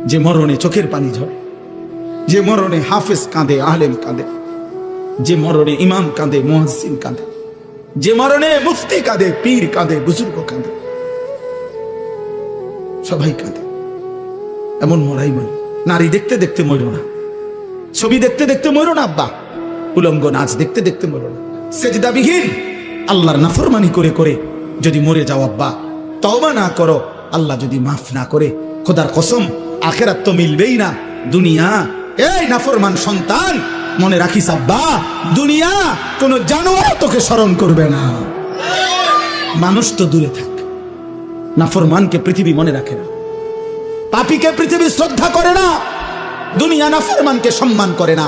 যে মরণে চোখের পানি ঝরে, যে মরণে হাফেজ কাঁদে, আলেম কাঁদে, যে মরণে ইমাম কাঁদে, মুয়াজ্জিন কাঁদে, যে মরণে মুফতি কাঁদে, পীর কাঁদে, বুজুর্গ কাঁদে, সবাই কাঁদে। এমন মরাই মরি। নারী দেখতে দেখতে মরো না, ছবি দেখতে দেখতে মরো না আব্বা, উলঙ্গ নাচ দেখতে দেখতে মরো না। সেজদাবিহীন আল্লাহর নাফরমানি করে করে যদি মরে যাও আব্বা, তওবা না করো, আল্লাহ যদি মাফ না করে, খোদার কসম আখেরাত তো মিলবেই না। দুনিয়া, এই নাফরমান সন্তান মনে রাখিস আব্বা, দুনিয়া কোন জানোয়ার তোকে স্মরণ করবে না। মানুষ তো দূরে থাক, নাফরমানকে পৃথিবী মনে রাখে না, পাপীকে পৃথিবী শ্রদ্ধা করে না, দুনিয়া নাফরমানকে সম্মান করে না।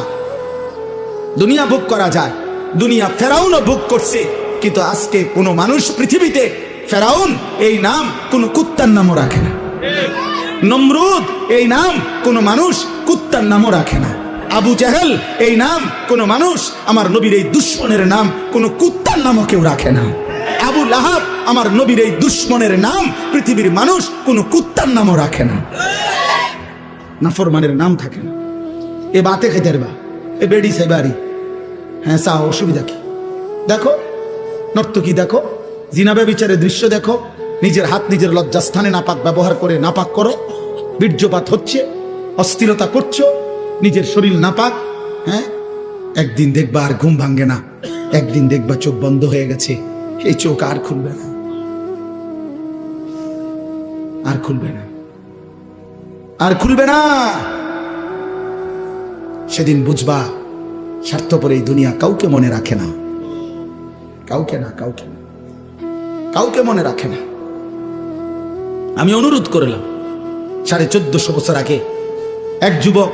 দুনিয়া ভোগ করা যায়, দুনিয়া ফেরাউনও ভোগ করছে, কিন্তু আজকে কোনো মানুষ পৃথিবীতে ফেরাউন এই নাম কোনো কুত্তার নামও রাখে না। নমরুদ এই নাম কোনো মানুষ কুত্তার নামও রাখে না। আবু জাহেল এই নাম কোনো মানুষ, আমার নবীর এই দুশ্মনের নাম কোনো কুত্তার নামও কেউ রাখে না। আবু লাহাব আমার নবীর এই দুশ্মনের নাম পৃথিবীর মানুষ কোনো কুত্তার নামও রাখে না। নাফরমানের নাম থাকে না। এ বাতে খেতে বা এ বেড়ি সে বাড়ি, হ্যাঁ চা, অসুবিধা কি? দেখো নর্তকী, দেখো জিনাবে বিচারের দৃশ্য দেখো, নিজের হাত নিজের লজ্জাস্থানে নাপাক ব্যবহার করে নাপাক করো, বীর্যপাত হচ্ছে, অস্থিরতা করছো, নিজের শরীর নাপাক। হ্যাঁ, একদিন দেখবা আর ঘুম ভাঙ্গে না, একদিন দেখবা চোখ বন্ধ হয়ে গেছে, এই চোখ আর খুলবে না, আর খুলবে না, আর খুলবে না। সেদিন বুঝবা স্বার্থপর এই দুনিয়া কাউকে মনে রাখে না, কাউকে না, কাউকে না, কাউকে মনে রাখে না। আমি অনুরোধ করলাম, 1450 বছর আগে এক যুবক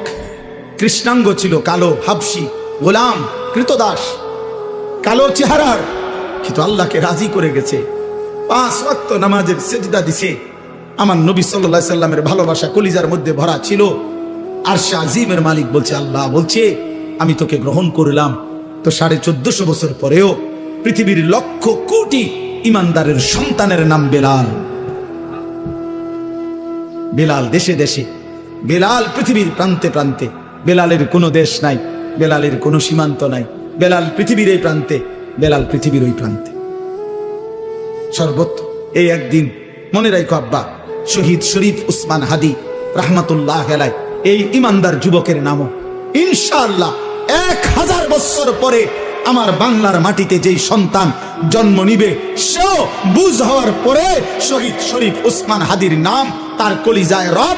কৃষ্ণাঙ্গ ছিল, কালো, হাবশি, গোলাম, কৃতদাস, কালো চেহারার, কিন্তু আল্লাহকে রাজি করে গেছে, 5 ওয়াক্ত নামাজের সেজদা দিছে। আমার নবী সাল্লাল্লাহু আলাইহি সাল্লামের ভালোবাসা কলিজার মধ্যে ভরা ছিল। আরশে আজিমের মালিক বলছে, আল্লাহ বলছে আমি তোকে গ্রহণ করলাম। তো 1450 বছর পরেও পৃথিবীর লক্ষ কোটি ইমানদারের সন্তানের নাম বেলাল। বেলাল দেশে দেশে, বেলাল পৃথিবীর প্রান্তে প্রান্তে, বেলালের কোনো দেশ নাই, বেলালের কোনো সীমান্ত নাই, বেলাল পৃথিবীর এই প্রান্তে, বেলাল পৃথিবীর ওই প্রান্তে, সর্বত্র। এই একদিন মনে রাখো আব্বা, শহীদ শরীফ উসমান হাদি রাহমাতুল্লাহ আলাইহি, এই ইমানদার যুবকের নামও ইনশাআল্লাহ 1000 বছর পরে আমার বাংলার মাটিতে যেই সন্তান জন্ম নিবে, সেও বুঝ হওয়ার পরে শহীদ শরীফ উসমান হাদির নাম তার কলিজায় রব